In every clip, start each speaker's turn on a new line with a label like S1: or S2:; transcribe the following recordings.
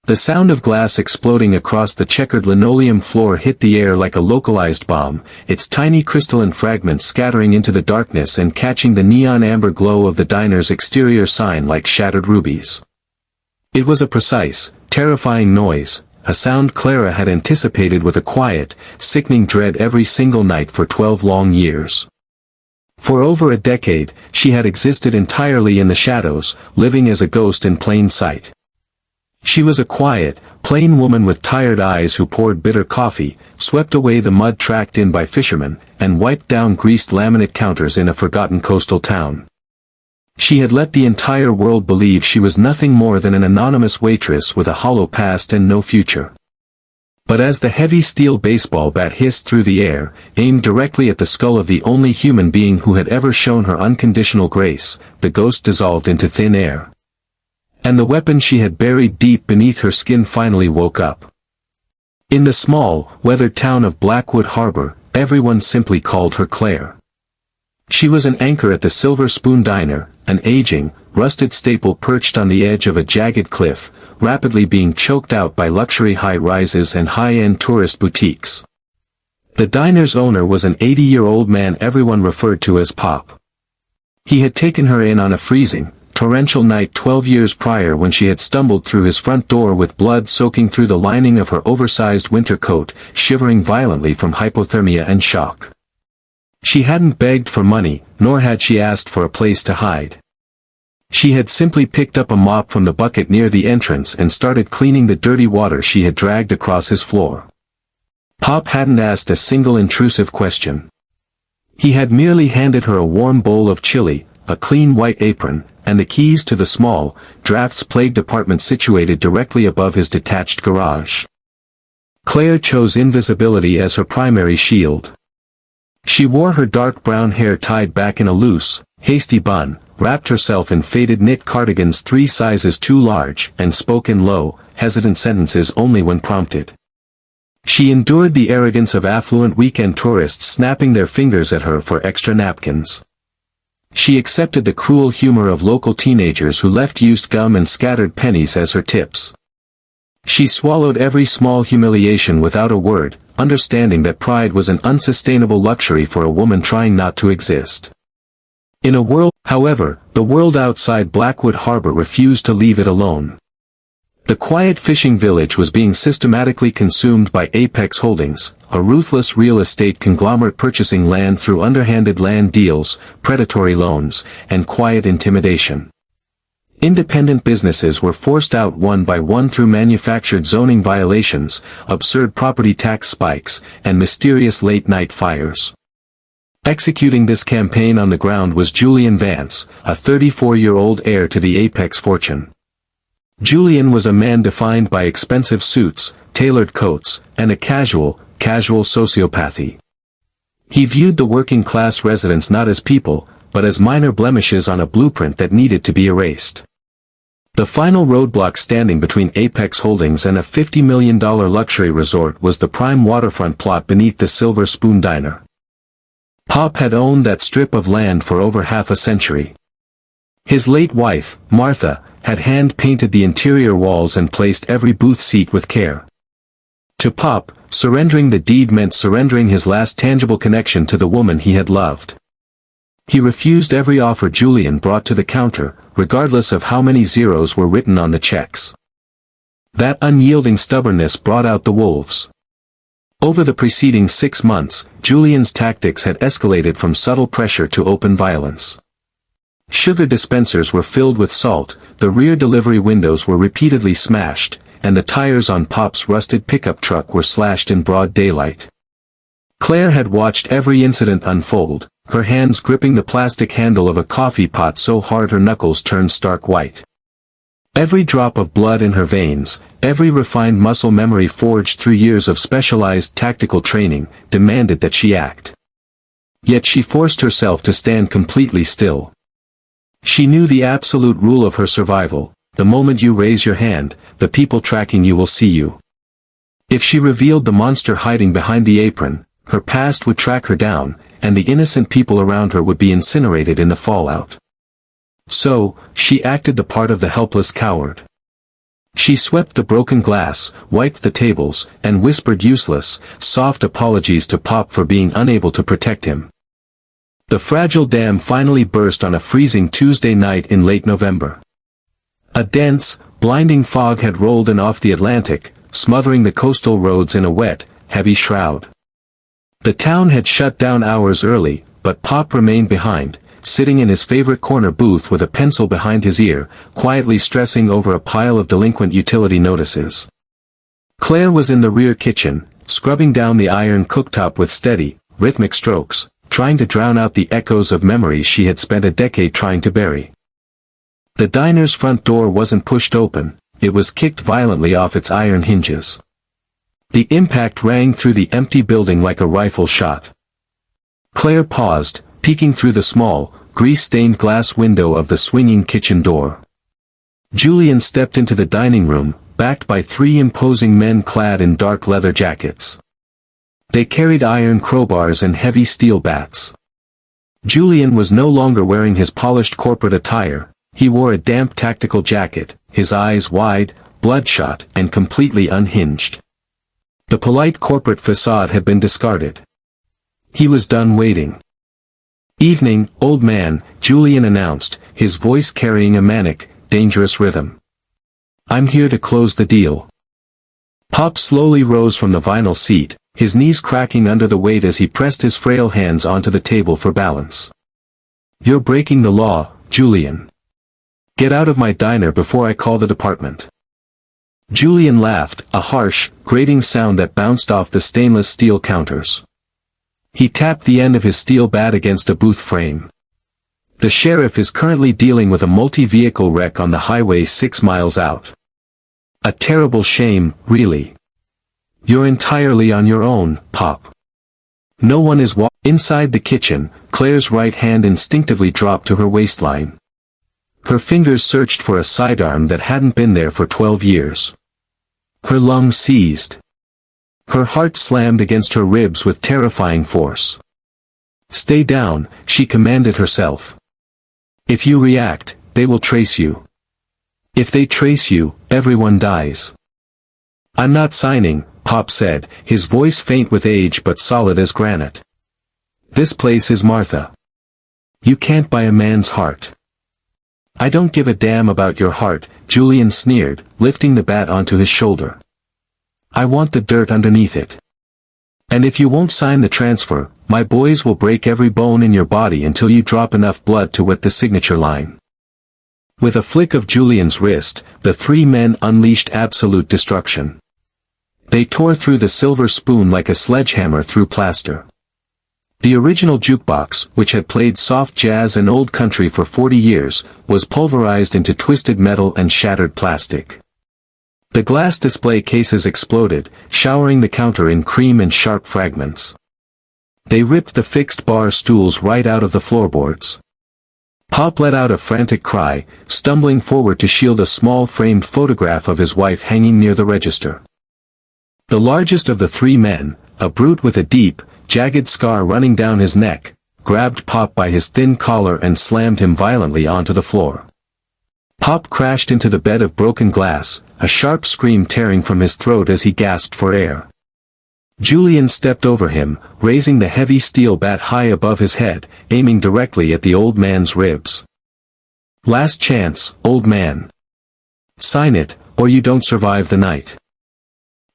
S1: The sound of glass exploding across the checkered linoleum floor hit the air like a localized bomb, its tiny crystalline fragments scattering into the darkness and catching the neon amber glow of the diner's exterior sign like shattered rubies. It was a precise, terrifying noise, a sound Clara had anticipated with a quiet, sickening dread every single night for 12 long years. For over a decade, she had existed entirely in the shadows, living as a ghost in plain sight. She was a quiet, plain woman with tired eyes who poured bitter coffee, swept away the mud tracked in by fishermen, and wiped down greased laminate counters in a forgotten coastal town. She had let the entire world believe she was nothing more than an anonymous waitress with a hollow past and no future. But as the heavy steel baseball bat hissed through the air, aimed directly at the skull of the only human being who had ever shown her unconditional grace, the ghost dissolved into thin air. And the weapon she had buried deep beneath her skin finally woke up. In the small, weathered town of Blackwood Harbor, everyone simply called her Claire. She was an anchor at the Silver Spoon Diner, an aging, rusted staple perched on the edge of a jagged cliff, rapidly being choked out by luxury high-rises and high-end tourist boutiques. The diner's owner was an 80-year-old man everyone referred to as Pop. He had taken her in on a freezing, torrential night 12 years prior when she had stumbled through his front door with blood soaking through the lining of her oversized winter coat, shivering violently from hypothermia and shock. She hadn't begged for money, nor had she asked for a place to hide. She had simply picked up a mop from the bucket near the entrance and started cleaning the dirty water she had dragged across his floor. Pop hadn't asked a single intrusive question. He had merely handed her a warm bowl of chili, a clean white apron, and the keys to the small, drafts-plagued apartment situated directly above his detached garage. Claire chose invisibility as her primary shield. She wore her dark brown hair tied back in a loose, hasty bun, wrapped herself in faded knit cardigans 3 sizes too large, and spoke in low, hesitant sentences only when prompted. She endured the arrogance of affluent weekend tourists snapping their fingers at her for extra napkins. She accepted the cruel humor of local teenagers who left used gum and scattered pennies as her tips. She swallowed every small humiliation without a word, understanding that pride was an unsustainable luxury for a woman trying not to exist. In a world, however, the world outside Blackwood Harbor refused to leave it alone. The quiet fishing village was being systematically consumed by Apex Holdings, a ruthless real estate conglomerate purchasing land through underhanded land deals, predatory loans, and quiet intimidation. Independent businesses were forced out one by one through manufactured zoning violations, absurd property tax spikes, and mysterious late-night fires. Executing this campaign on the ground was Julian Vance, a 34-year-old heir to the Apex fortune. Julian was a man defined by expensive suits, tailored coats, and a casual sociopathy. He viewed the working-class residents not as people, but as minor blemishes on a blueprint that needed to be erased. The final roadblock standing between Apex Holdings and a $50 million luxury resort was the prime waterfront plot beneath the Silver Spoon Diner. Pop had owned that strip of land for over half a century. His late wife, Martha, had hand-painted the interior walls and placed every booth seat with care. To Pop, surrendering the deed meant surrendering his last tangible connection to the woman he had loved. He refused every offer Julian brought to the counter, regardless of how many zeros were written on the checks. That unyielding stubbornness brought out the wolves. Over the preceding 6 months, Julian's tactics had escalated from subtle pressure to open violence. Sugar dispensers were filled with salt, the rear delivery windows were repeatedly smashed, and the tires on Pop's rusted pickup truck were slashed in broad daylight. Claire had watched every incident unfold, her hands gripping the plastic handle of a coffee pot so hard her knuckles turned stark white. Every drop of blood in her veins, every refined muscle memory forged through years of specialized tactical training, demanded that she act. Yet she forced herself to stand completely still. She knew the absolute rule of her survival: the moment you raise your hand, the people tracking you will see you. If she revealed the monster hiding behind the apron, her past would track her down, and the innocent people around her would be incinerated in the fallout. So, she acted the part of the helpless coward. She swept the broken glass, wiped the tables, and whispered useless, soft apologies to Pop for being unable to protect him. The fragile dam finally burst on a freezing Tuesday night in late November. A dense, blinding fog had rolled in off the Atlantic, smothering the coastal roads in a wet, heavy shroud. The town had shut down hours early, but Pop remained behind, sitting in his favorite corner booth with a pencil behind his ear, quietly stressing over a pile of delinquent utility notices. Claire was in the rear kitchen, scrubbing down the iron cooktop with steady, rhythmic strokes, trying to drown out the echoes of memories she had spent a decade trying to bury. The diner's front door wasn't pushed open, it was kicked violently off its iron hinges. The impact rang through the empty building like a rifle shot. Claire paused, peeking through the small, grease-stained glass window of the swinging kitchen door. Julian stepped into the dining room, backed by three imposing men clad in dark leather jackets. They carried iron crowbars and heavy steel bats. Julian was no longer wearing his polished corporate attire, he wore a damp tactical jacket, his eyes wide, bloodshot, and completely unhinged. The polite corporate facade had been discarded. He was done waiting. "Evening, old man," Julian announced, his voice carrying a manic, dangerous rhythm. "I'm here to close the deal." Pop slowly rose from the vinyl seat, his knees cracking under the weight as he pressed his frail hands onto the table for balance. "You're breaking the law, Julian. Get out of my diner before I call the department." Julian laughed, a harsh, grating sound that bounced off the stainless steel counters. He tapped the end of his steel bat against a booth frame. "The sheriff is currently dealing with a multi-vehicle wreck on the highway 6 miles out. A terrible shame, really. You're entirely on your own, Pop. No one is Inside the kitchen, Claire's right hand instinctively dropped to her waistline. Her fingers searched for a sidearm that hadn't been there for 12 years. Her lungs seized. Her heart slammed against her ribs with terrifying force. "Stay down," she commanded herself. "If you react, they will trace you. If they trace you, everyone dies." "I'm not signing," Pop said, his voice faint with age but solid as granite. "This place is Martha. You can't buy a man's heart." "I don't give a damn about your heart," Julian sneered, lifting the bat onto his shoulder. "I want the dirt underneath it. And if you won't sign the transfer, my boys will break every bone in your body until you drop enough blood to wet the signature line." With a flick of Julian's wrist, the three men unleashed absolute destruction. They tore through the silver spoon like a sledgehammer through plaster. The original jukebox, which had played soft jazz and old country for 40 years, was pulverized into twisted metal and shattered plastic. The glass display cases exploded, showering the counter in cream and sharp fragments. They ripped the fixed bar stools right out of the floorboards. Pop let out a frantic cry, stumbling forward to shield a small framed photograph of his wife hanging near the register. The largest of the three men, a brute with a deep, jagged scar running down his neck, grabbed Pop by his thin collar and slammed him violently onto the floor. Pop crashed into the bed of broken glass, a sharp scream tearing from his throat as he gasped for air. Julian stepped over him, raising the heavy steel bat high above his head, aiming directly at the old man's ribs. "Last chance, old man. Sign it, or you don't survive the night."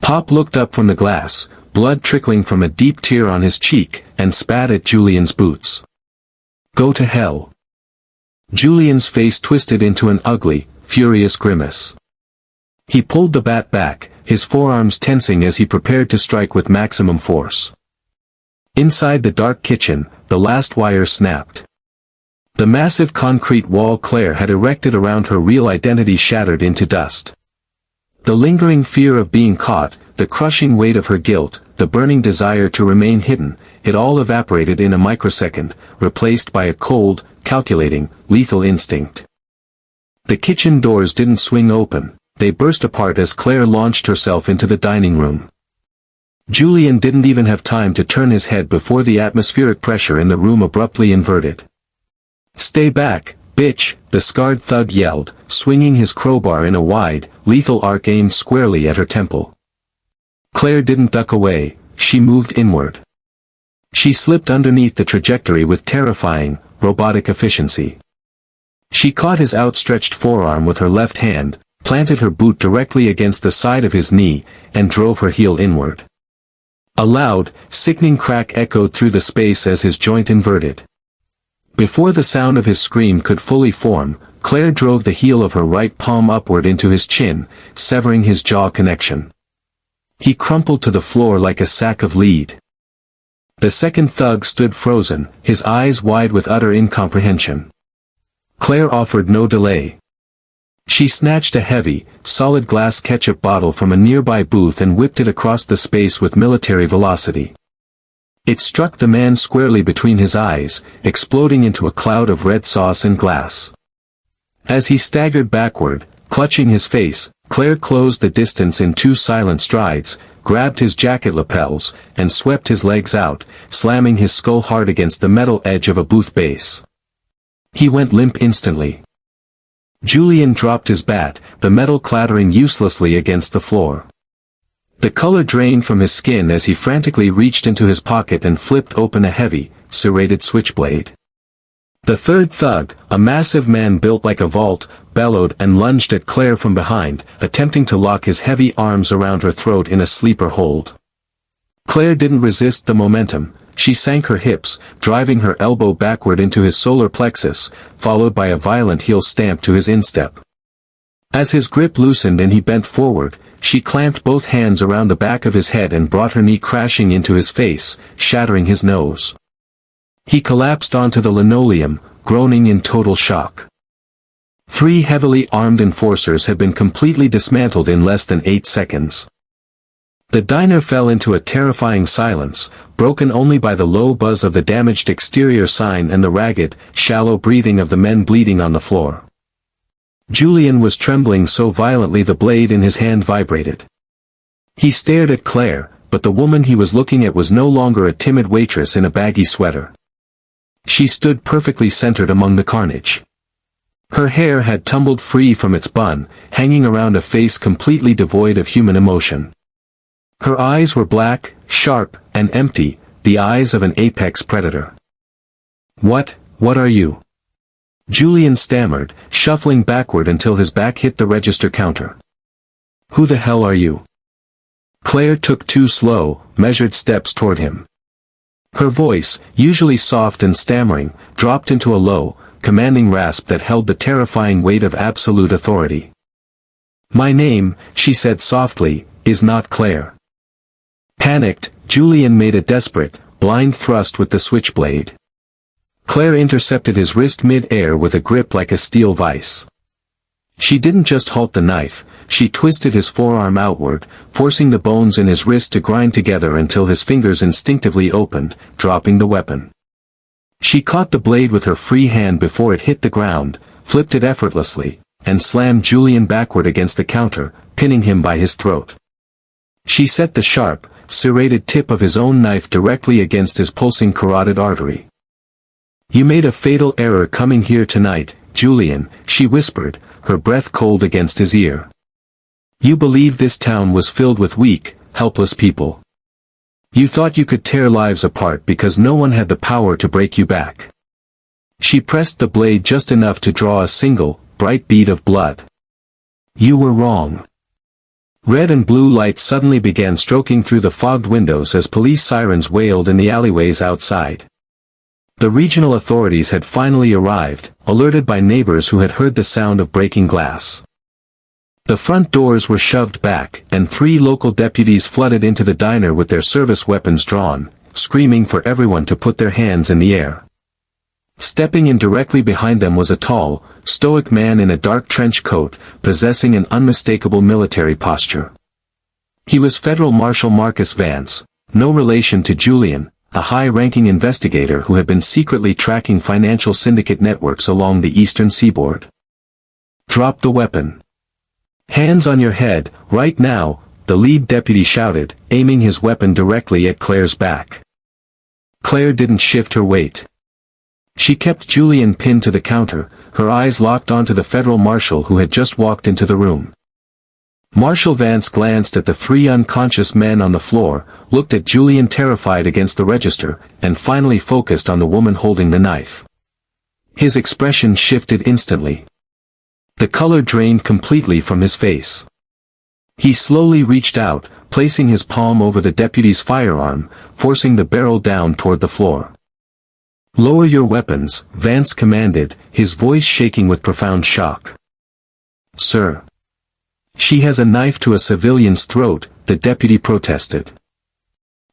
S1: Pop looked up from the glass, blood trickling from a deep tear on his cheek, and spat at Julian's boots. "Go to hell." Julian's face twisted into an ugly, furious grimace. He pulled the bat back, his forearms tensing as he prepared to strike with maximum force. Inside the dark kitchen, the last wire snapped. The massive concrete wall Claire had erected around her real identity shattered into dust. The lingering fear of being caught, the crushing weight of her guilt, the burning desire to remain hidden, it all evaporated in a microsecond, replaced by a cold, calculating, lethal instinct. The kitchen doors didn't swing open, they burst apart as Claire launched herself into the dining room. Julian didn't even have time to turn his head before the atmospheric pressure in the room abruptly inverted. "Stay back, "Bitch," the scarred thug yelled, swinging his crowbar in a wide, lethal arc aimed squarely at her temple. Claire didn't duck away, she moved inward. She slipped underneath the trajectory with terrifying, robotic efficiency. She caught his outstretched forearm with her left hand, planted her boot directly against the side of his knee, and drove her heel inward. A loud, sickening crack echoed through the space as his joint inverted. Before the sound of his scream could fully form, Claire drove the heel of her right palm upward into his chin, severing his jaw connection. He crumpled to the floor like a sack of lead. The second thug stood frozen, his eyes wide with utter incomprehension. Claire offered no delay. She snatched a heavy, solid glass ketchup bottle from a nearby booth and whipped it across the space with military velocity. It struck the man squarely between his eyes, exploding into a cloud of red sauce and glass. As he staggered backward, clutching his face, Claire closed the distance in 2 silent strides, grabbed his jacket lapels, and swept his legs out, slamming his skull hard against the metal edge of a booth base. He went limp instantly. Julian dropped his bat, the metal clattering uselessly against the floor. The color drained from his skin as he frantically reached into his pocket and flipped open a heavy, serrated switchblade. The third thug, a massive man built like a vault, bellowed and lunged at Claire from behind, attempting to lock his heavy arms around her throat in a sleeper hold. Claire didn't resist the momentum. She sank her hips, driving her elbow backward into his solar plexus, followed by a violent heel stamp to his instep. As his grip loosened and he bent forward, she clamped both hands around the back of his head and brought her knee crashing into his face, shattering his nose. He collapsed onto the linoleum, groaning in total shock. 3 heavily armed enforcers had been completely dismantled in less than 8 seconds. The diner fell into a terrifying silence, broken only by the low buzz of the damaged exterior sign and the ragged, shallow breathing of the men bleeding on the floor. Julian was trembling so violently the blade in his hand vibrated. He stared at Claire, but the woman he was looking at was no longer a timid waitress in a baggy sweater. She stood perfectly centered among the carnage. Her hair had tumbled free from its bun, hanging around a face completely devoid of human emotion. Her eyes were black, sharp, and empty, the eyes of an apex predator. What are you?" Julian stammered, shuffling backward until his back hit the register counter. "Who the hell are you?" Claire took 2 slow, measured steps toward him. Her voice, usually soft and stammering, dropped into a low, commanding rasp that held the terrifying weight of absolute authority. "My name," she said softly, "is not Claire." Panicked, Julian made a desperate, blind thrust with the switchblade. Claire intercepted his wrist mid-air with a grip like a steel vise. She didn't just halt the knife, she twisted his forearm outward, forcing the bones in his wrist to grind together until his fingers instinctively opened, dropping the weapon. She caught the blade with her free hand before it hit the ground, flipped it effortlessly, and slammed Julian backward against the counter, pinning him by his throat. She set the sharp, serrated tip of his own knife directly against his pulsing carotid artery. "You made a fatal error coming here tonight, Julian," she whispered, her breath cold against his ear. "You believed this town was filled with weak, helpless people. You thought you could tear lives apart because no one had the power to break you back." She pressed the blade just enough to draw a single, bright bead of blood. "You were wrong." Red and blue lights suddenly began stroking through the fogged windows as police sirens wailed in the alleyways outside. The regional authorities had finally arrived, alerted by neighbors who had heard the sound of breaking glass. The front doors were shoved back, and 3 local deputies flooded into the diner with their service weapons drawn, screaming for everyone to put their hands in the air. Stepping in directly behind them was a tall, stoic man in a dark trench coat, possessing an unmistakable military posture. He was Federal Marshal Marcus Vance, no relation to Julian, a high-ranking investigator who had been secretly tracking financial syndicate networks along the eastern seaboard. "Drop the weapon. Hands on your head, right now," the lead deputy shouted, aiming his weapon directly at Claire's back. Claire didn't shift her weight. She kept Julian pinned to the counter, her eyes locked onto the federal marshal who had just walked into the room. Marshal Vance glanced at the three unconscious men on the floor, looked at Julian terrified against the register, and finally focused on the woman holding the knife. His expression shifted instantly. The color drained completely from his face. He slowly reached out, placing his palm over the deputy's firearm, forcing the barrel down toward the floor. "Lower your weapons," Vance commanded, his voice shaking with profound shock. "Sir." "She has a knife to a civilian's throat," the deputy protested.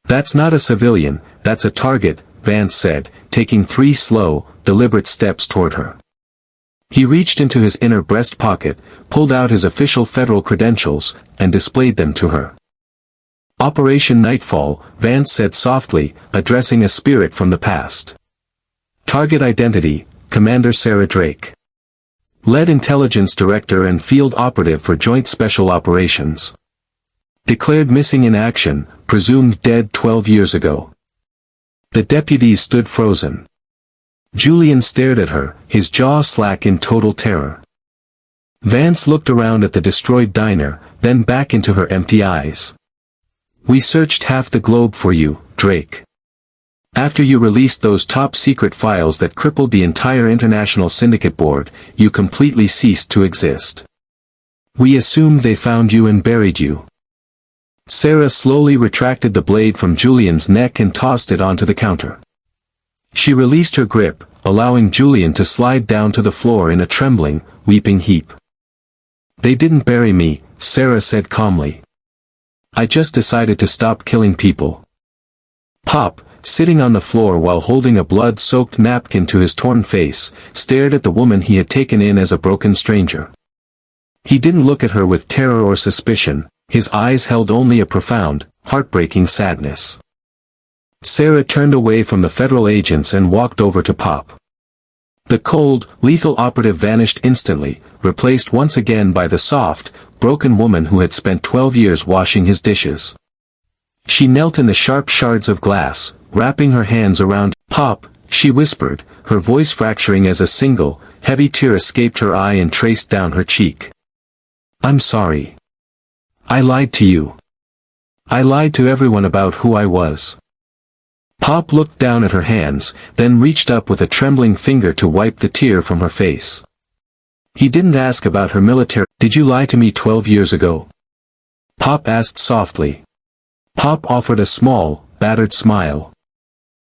S1: "That's not a civilian, that's a target," Vance said, taking 3 slow, deliberate steps toward her. He reached into his inner breast pocket, pulled out his official federal credentials, and displayed them to her. "Operation Nightfall," Vance said softly, addressing a spirit from the past. "Target identity, Commander Sarah Drake. Lead Intelligence Director and Field Operative for Joint Special Operations. Declared missing in action, presumed dead 12 years ago." The deputies stood frozen. Julian stared at her, his jaw slack in total terror. Vance looked around at the destroyed diner, then back into her empty eyes. "We searched half the globe for you, Drake. After you released those top-secret files that crippled the entire International Syndicate Board, you completely ceased to exist. We assumed they found you and buried you." Sarah slowly retracted the blade from Julian's neck and tossed it onto the counter. She released her grip, allowing Julian to slide down to the floor in a trembling, weeping heap. "They didn't bury me," Sarah said calmly. "I just decided to stop killing people." Pop, sitting on the floor while holding a blood-soaked napkin to his torn face, stared at the woman he had taken in as a broken stranger. He didn't look at her with terror or suspicion, his eyes held only a profound, heartbreaking sadness. Sarah turned away from the federal agents and walked over to Pop. The cold, lethal operative vanished instantly, replaced once again by the soft, broken woman who had spent 12 years washing his dishes. She knelt in the sharp shards of glass, wrapping her hands around Pop, she whispered, her voice fracturing as a single, heavy tear escaped her eye and traced down her cheek. "I'm sorry. I lied to you. I lied to everyone about who I was." Pop looked down at her hands, then reached up with a trembling finger to wipe the tear from her face. He didn't ask about her military. "Did you lie to me 12 years ago?" Pop asked softly. Pop offered a small, battered smile.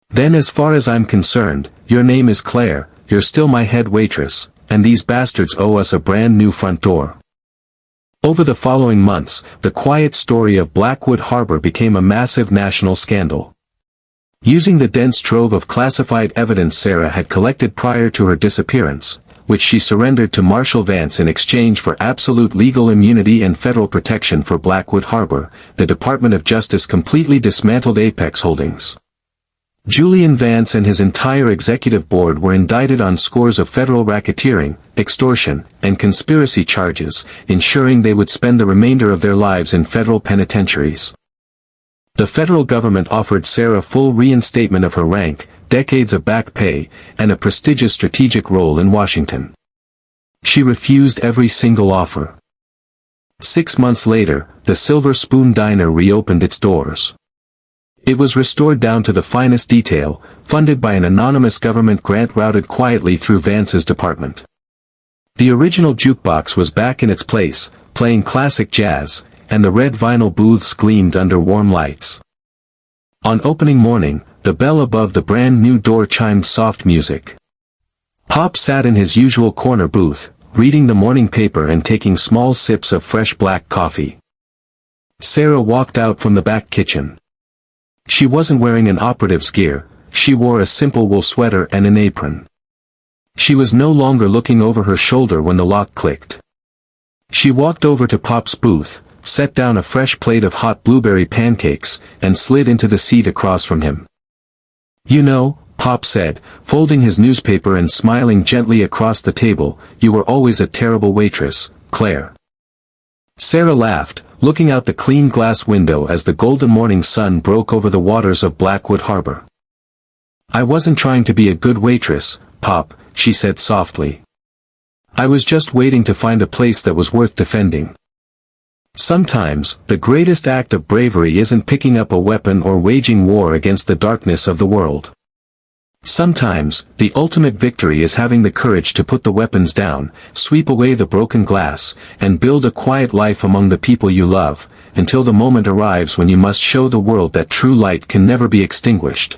S1: "Then as far as I'm concerned, your name is Claire, you're still my head waitress, and these bastards owe us a brand new front door." Over the following months, the quiet story of Blackwood Harbor became a massive national scandal. Using the dense trove of classified evidence Sarah had collected prior to her disappearance, which she surrendered to Marshal Vance in exchange for absolute legal immunity and federal protection for Blackwood Harbor, the Department of Justice completely dismantled Apex Holdings. Julian Vance and his entire executive board were indicted on scores of federal racketeering, extortion, and conspiracy charges, ensuring they would spend the remainder of their lives in federal penitentiaries. The federal government offered Sarah full reinstatement of her rank, decades of back pay, and a prestigious strategic role in Washington. She refused every single offer. 6 months later, the Silver Spoon Diner reopened its doors. It was restored down to the finest detail, funded by an anonymous government grant routed quietly through Vance's department. The original jukebox was back in its place, playing classic jazz, and the red vinyl booths gleamed under warm lights. On opening morning, the bell above the brand new door chimed soft music. Pop sat in his usual corner booth, reading the morning paper and taking small sips of fresh black coffee. Sarah walked out from the back kitchen. She wasn't wearing an operative's gear, she wore a simple wool sweater and an apron. She was no longer looking over her shoulder when the lock clicked. She walked over to Pop's booth, set down a fresh plate of hot blueberry pancakes, and slid into the seat across from him. "You know," Pop said, folding his newspaper and smiling gently across the table, "you were always a terrible waitress, Claire." Sarah laughed, looking out the clean glass window as the golden morning sun broke over the waters of Blackwood Harbor. I wasn't trying to be a good waitress, Pop, she said softly. I was just waiting to find a place that was worth defending. Sometimes, the greatest act of bravery isn't picking up a weapon or waging war against the darkness of the world. Sometimes, the ultimate victory is having the courage to put the weapons down, sweep away the broken glass, and build a quiet life among the people you love, until the moment arrives when you must show the world that true light can never be extinguished.